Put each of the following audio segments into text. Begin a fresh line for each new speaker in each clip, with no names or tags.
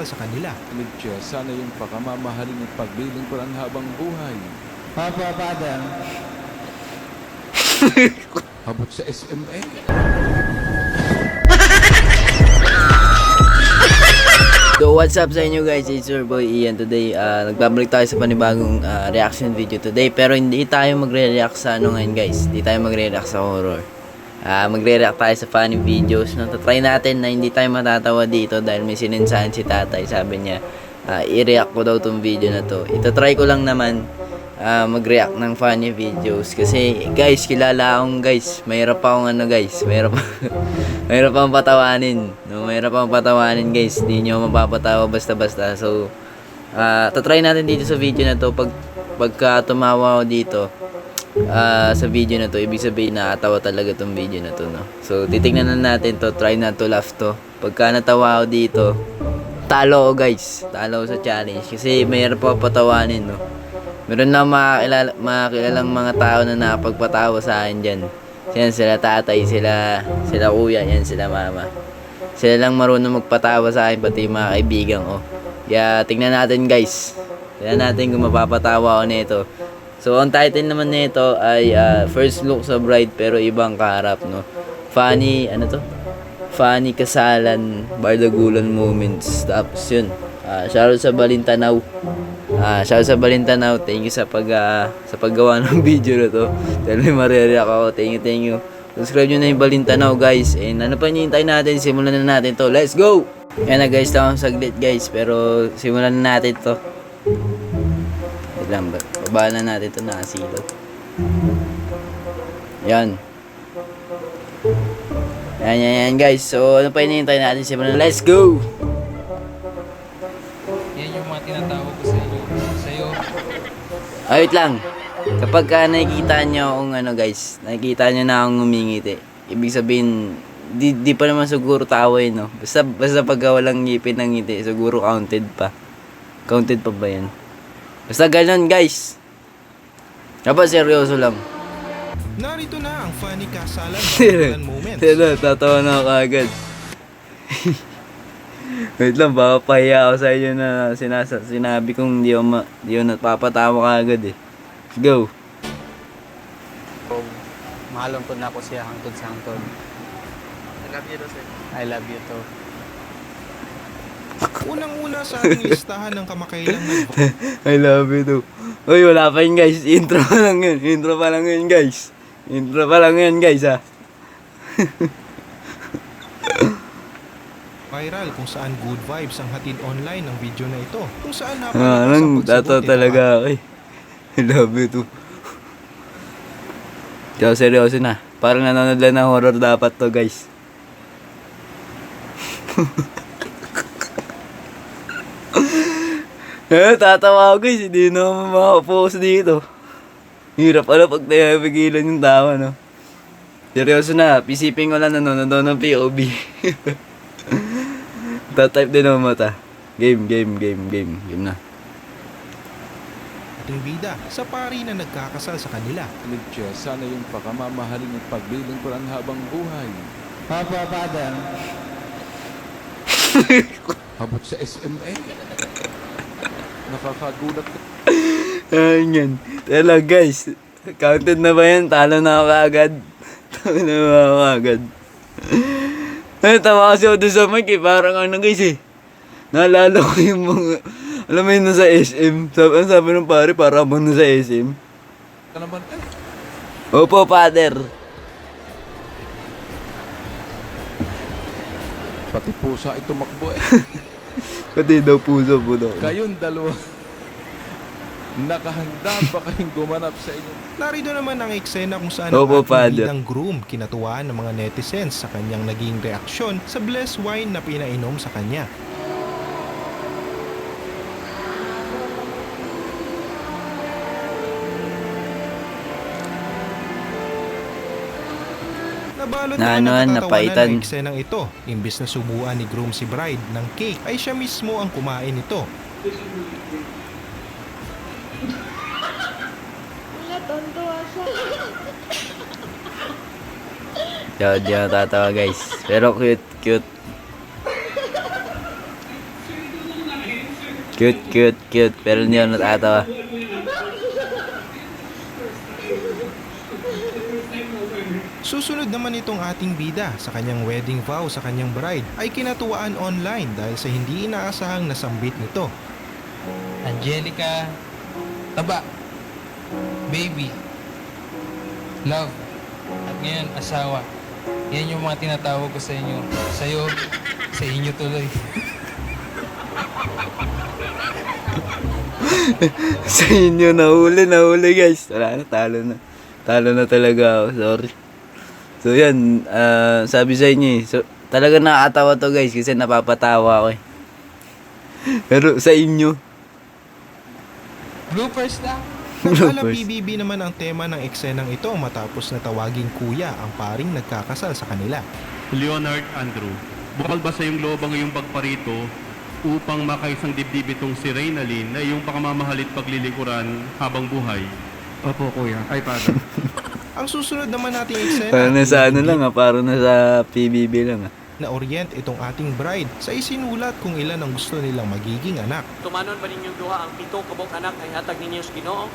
sa kanila.
Lydia, sana yung pakamamahalin at pagbiling ko ng habang buhay.
Opo, Father.
Abot sa SMA.
So what's up sa inyo guys, it's your boy Ian. Today nagbabalik tayo sa panibagong reaction video today. Pero hindi tayo magre-react sa ano ngayon guys. Hindi tayo magre-react sa horror. Magre-react tayo sa funny videos. No? Try natin na hindi tayo matatawa dito dahil may sininsahan si tatay. Sabi niya i-react ko daw tong video na to. Ito-try ko lang naman mag-react ng funny videos. Kasi guys, kilala akong guys. Mahirap akong ano guys. Mahirap akong patawanin. No? Mahirap akong patawanin guys. Hindi nyo mapapatawa basta-basta. So, tatry natin dito sa video na to. Pagka tumawa ako dito sa video na to, ibig sabihin nakatawa talaga tong video na to, no? So, titignan na natin to. Try not to laugh to. Pagka natawa ako dito, talo ako guys. Talo ako sa challenge. Kasi mahirap ako patawanin, no? Meron lang makilalang mga tao na nakapagpatawa sa akin dyan. Yan, sila tatay, sila kuya, yan, sila mama. Sila lang marunong magpatawa sa akin, pati mga kaibigan ko. Kaya, tignan natin guys. Tignan natin kung mapapatawa ako nito. So, ang title naman nito ay First Look sa Bride pero ibang kaharap, no? Funny, ano to? Funny kasalan, bardagulan moments. Tapos yun. Shoutout sa Balintanaw. Shoutout sa Balintanaw. Thank you sa paggawa ng video na to. Dahil may marireact ako. Thank you. Subscribe nyo na yung Balintanaw guys. And ano pa hinihintay natin? Simulan na natin to. Let's go! Yan na guys, lang saglit guys. Pero simulan na natin to. Wait lang, babaan na natin to, nakasilaw. Yan. Yan guys. So ano pa hinihintay natin? Simulan na. Let's go!
Yan yung mga tinatawag ko sa'yo.
Wait lang. Kapag nakikita nyo akong ano guys, nakikita nyo na akong ngumingiti, ibig sabihin, di pa naman siguro tawa yun, no? Basta pagka walang ngipin ng ngiti, siguro counted pa. Counted pa ba yan? Basta ganun guys. Kapag seryoso lang.
Narito na ang funny kasalan bardagulan moments.
Tatawa na ako agad. Wait lang, baka pahiya ako sa inyo na sinabi kong di ako napapatawa agad eh. Let's go.
Mahalongkod na ako siya hangtod sa hangtod.
I love you, Rosel.
I love you too.
Unang-una sa ating listahan ng kamakailang
I love you too. Uy, wala pa yun guys. Intro pa lang yun guys. Ha.
viral kung saan good vibes ang hatid online ng video na ito. Kung saan
Nang
napalakas ang
tato
pagsagot
talaga ako eh. I love you too. Kaya seryoso na. Parang nanonood lang ng horror dapat to guys. Tatawa ako guys. Hindi na ako makapost dito. Hirap pala pag napigilan yung tawa, no? Seryoso na. Isipin ko lang nanonood ng POV. Tatype din ang mata. Game na.
ating bida sa pari na nagkakasal sa kanila.
Lydia, sana yung pakamamahalin at pagbiling ko ng habang buhay.
Opo, Father.
Abot sa SMA. Nakakagulat.
Ayan. Tala guys. Counted na ba yan? Talo na ako agad. Tawa kasi ako doon sa mic eh. Parang ano guys eh. Naalala ko yung mga... Alam mo yun nasa SM. Sabi ng pare, para bang nasa SM.
Ka naman eh.
Opo, father.
Pati pusa ito makbo eh.
Pati daw puso po daw.
Kayong dalawa. Nakahanda ba kayong gumanap sa inyo?
Narito naman ang eksena kung saan
Opo,
ang
father.
ating bidang groom kinatuwaan ng mga netizens sa kanyang naging reaksyon sa blessed wine na pinainom sa kanya. Nabalot naman ng katatawanan ng eksenang ito. Imbis na subuan ni groom si bride ng cake, ay siya mismo ang kumain nito.
Di ako tatawa guys. Pero cute. Cute, cute, cute. Pero hindi ako natatawa.
Susunod naman itong ating bida sa kanyang wedding vow sa kanyang bride ay kinatuwaan online dahil sa hindi inaasahang nasambit nito.
Angelica, taba, baby, love, at ngayon asawa. Yan yung mga tinatawag ko sa inyo. Sa'yo, sa inyo tuloy.
Sa inyo, nahuli guys. Wala na, talo na. Talo na talaga ako, sorry. So yan, sabi sa inyo eh. So, talaga nakakatawa to guys kasi napapatawa ako eh. Pero sa inyo,
Bloopers lang.
Nag-ala
Bloopers.
PBB naman ang tema ng eksenang ito matapos na tawagin kuya ang paring nagkakasal sa kanila.
Leonard Andrew, bukal ba sa iyong loob ang iyong pagparito upang makaisang dibdib itong si Reynalyn na iyong pakamamahalit paglilikuran habang buhay?
Opo, kuya. Ay, father.
Ang susunod naman nating eksena
parang nasa ano lang parang nasa PBB lang
na orient itong ating bride sa isinulat kung ilan ang gusto nilang magiging anak.
Tumanon ba ninyong duha ang pito kabog anak ay hatag ninyo sa Ginoo?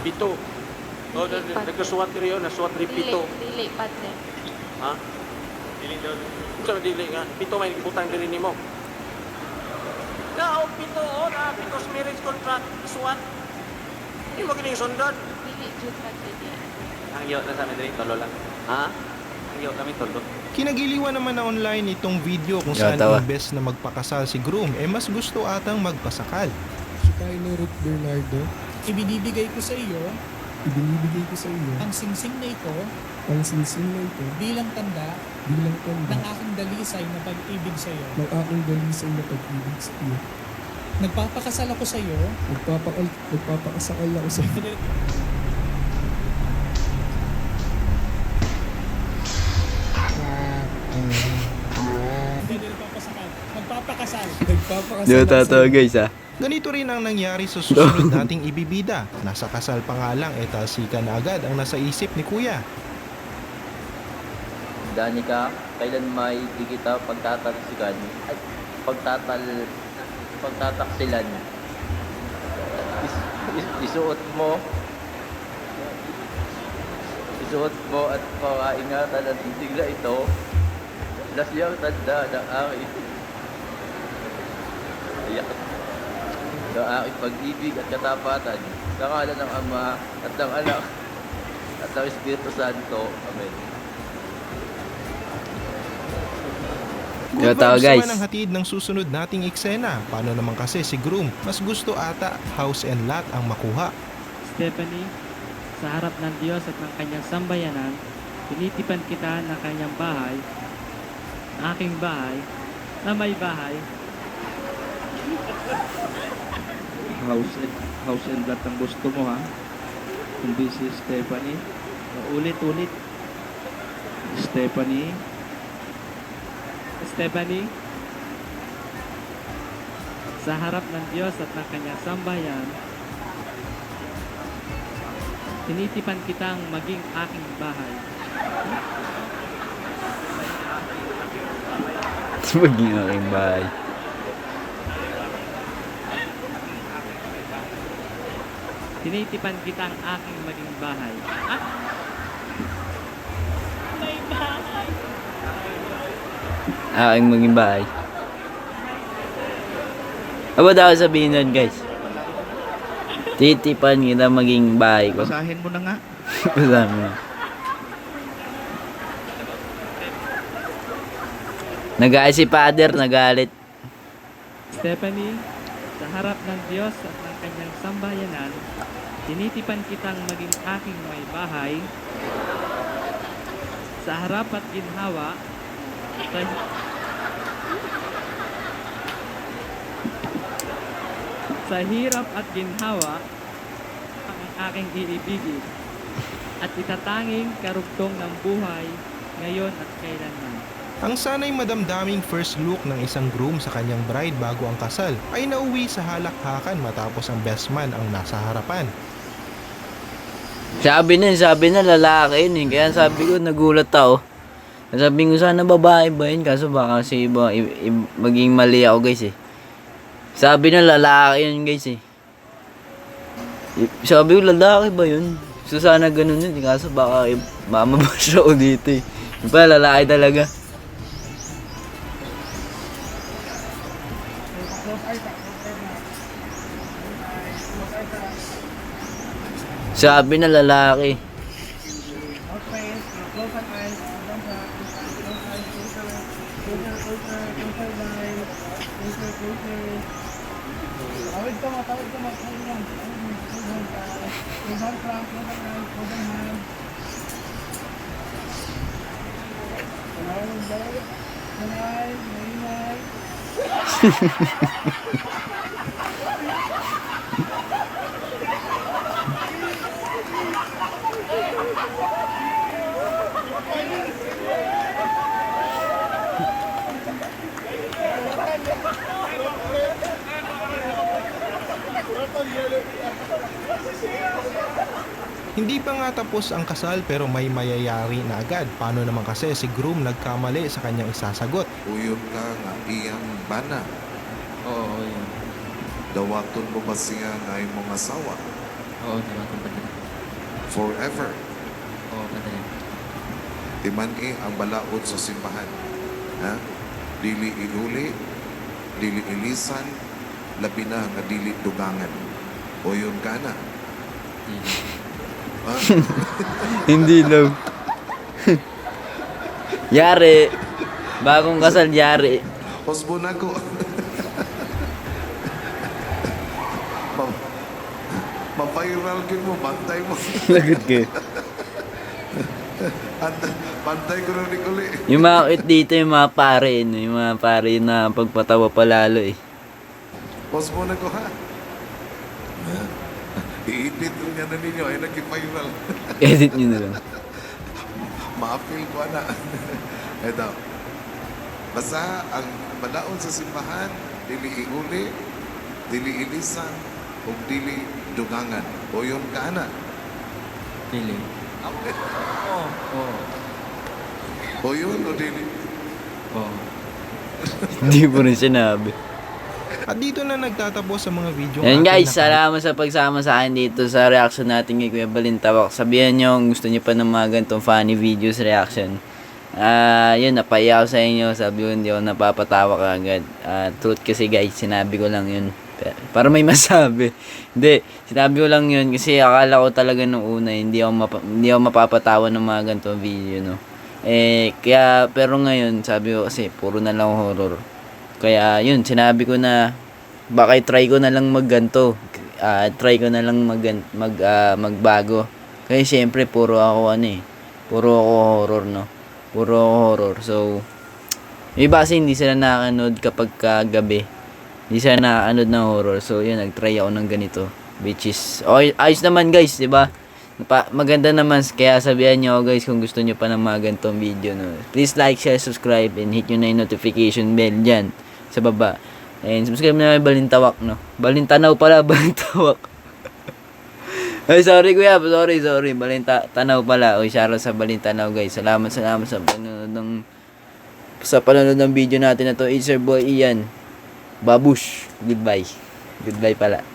Pito. O, nagkasuwat rin yun, nasuwat rin pito.
Dili, padre.
Ha? Dili daw. Kung dili nga, pito may ibutang din ni mo. Na, o pito, o na, pito's marriage contract, suwat. Hindi mo kining sundan.
Dili, jud padre.
Ang iyo na sa amin rin, tolo lang. Ha? Ang iyo kami, tolo.
Kinagiliwan naman na online itong video kung
Yaw,
saan
tawa.
imbes na magpakasal si groom mas gusto atang magpasakal.
Si Kylo Ruth Bernardo,
Ibinibigay ko sa iyo
ibinibigay ko sa iyo
ang singsing na ito
ang sinsing na ito
bilang tanda
bilang tanda
ng aking dalisay na pag-ibig sa iyo.
ng aking dalisay na pag-ibig sa iyo.
Nagpapakasal ako sa iyo
Nagpapakasakal ako sa iyo.
Hindi nagpapasakal. Nagpapakasal.
Nagpapakasal
Di ba
ako sa
tatawa
iyo.
guys ha?
Ganito rin ang nangyari sa susunod nating ibibida. Nasa kasal pa nga lang talsika na agad ang nasa isip ni kuya.
Danica, kailan may di kita pagtatalsikan at pagtataksilan? Isuot mo at pakaingatan at titigla ito lasyang tanda ng aking pag-ibig at katapatan sa ngalan ng Ama at ng Anak at ng Espiritu Santo. Amen.
Good
Tao,
vibes
guys.
naman ang hatid ng susunod nating eksena. Paano naman kasi si groom mas gusto ata house and lot ang makuha.
Stephanie, sa harap ng Diyos at ng kanyang sambayanan, tinitipan kita ng kanyang bahay, ng aking bahay, na may bahay.
House and lot ang gusto mo, ha? Hindi si Stephanie.
Ulit-ulit.
Stephanie,
Stephanie, sa harap ng Diyos at ng kanyang sambayan, tinitipan kitang maging aking bahay.
Maging aking bahay.
Tinitipan kitang aking maging bahay. Ah! May bahay!
Aking maging bahay. Ano ba daw sabihin nun guys? Titipan kita maging bahay ko.
basahin mo na nga.
Basahin mo. Nagalit si Father, nagalit.
Stephanie, sa harap ng Diyos at ng kanyang sambayanan, tinitipan kitang maging aking may bahay, sa harap at ginhawa, sa hirap at ginhawa, ang aking iibigin, at itatanging karugtong ng buhay, ngayon at kailanman.
Ang sanay madamdaming first look ng isang groom sa kanyang bride bago ang kasal ay nauwi sa halakhakan matapos ang best man ang nasa harapan.
Sabi na lalaki yun eh. Kaya sabi ko, nagulat ako. Sabi ko sana babae ba yun, kaso baka kasi maging mali ako guys eh. Sabi na lalaki yun guys eh. Sabi ko lalaki ba yun? So sana ganun yun, kaso baka mamabash ako dito eh. Yung pala lalaki talaga. Sabi na lalaki.
Hindi pa nga tapos ang kasal pero may mayayari na agad. Paano naman kasi si groom nagkamali sa kanyang isasagot?
Uyon ka nga iyang bana.
Oo, yun.
Dawaton mo ba siya nga imong asawa?
Oo, diba kung padala?
Forever.
Oo, padala.
Timan ang balaod sa simbahan. Ha? Dili iluli, dili ilisan, labi na nga dili dugangan. Uyon ka na. Ha?
Hindi daw. Yari. Bagong kasal, yari.
Husband ako. Ma-viral kin mo, bantay mo.
Lagot ka.
Bantay ko rin uli.
Yung mga cute dito, yung mga pare, no? Yung mga pare na pagpatawa palalo eh.
Husband ako ha. Iipit rin nga na ninyo, ay nag-viral.
Edit nyo na lang.
Ma-appeal ko na. Ito. Basta ang balaod sa simbahan, dili iuli, dili ilisan, o dili dugangan. O yun ka na.
Dili. Oo.
O yun o dili.
Oo.
Hindi po rin sinabi.
At dito na nagtatapos sa mga video.
Yan guys, salamat sa pagsama sa akin dito sa reaction natin kay Kuya Balintawak. Sabihan nyo kung gusto nyo pa ng mga ganitong funny videos reaction. Yun, napaya ako sa inyo. Sabi ko, hindi ako napapatawa ka agad. Truth kasi guys, sinabi ko lang yun. Para may masabi. Hindi, sinabi ko lang yun kasi akala ko talaga nung una, hindi ako mapapatawa ng mga ganitong video, no. Kaya, pero ngayon, sabi ko kasi, puro na lang horror. Kaya yun, sinabi ko na baka try ko na lang magganto. Try ko na lang magbago. Kasi syempre puro ako puro ako horror, no. Puro ako horror. So iba kasi hindi sila nakakanood kapag gabi. Hindi sila nakakanood ng horror. So yun, nagtry ako ng ganito, which is ayos naman guys, di ba? Maganda naman, kaya sabihan nyo guys kung gusto nyo pa ng mga ganitong video, no. Please like, share, subscribe, and hit nyo na yung notification bell dyan sa baba. And subscribe na may Balintawak, no. Balintanaw pala, Balintawak. Ay, sorry kuya, sorry. Balintanaw pala. Oy, shoutout sa Balintanaw guys. Salamat sa panonood ng video natin na to. It's your boy Ian. Babush. Goodbye pala.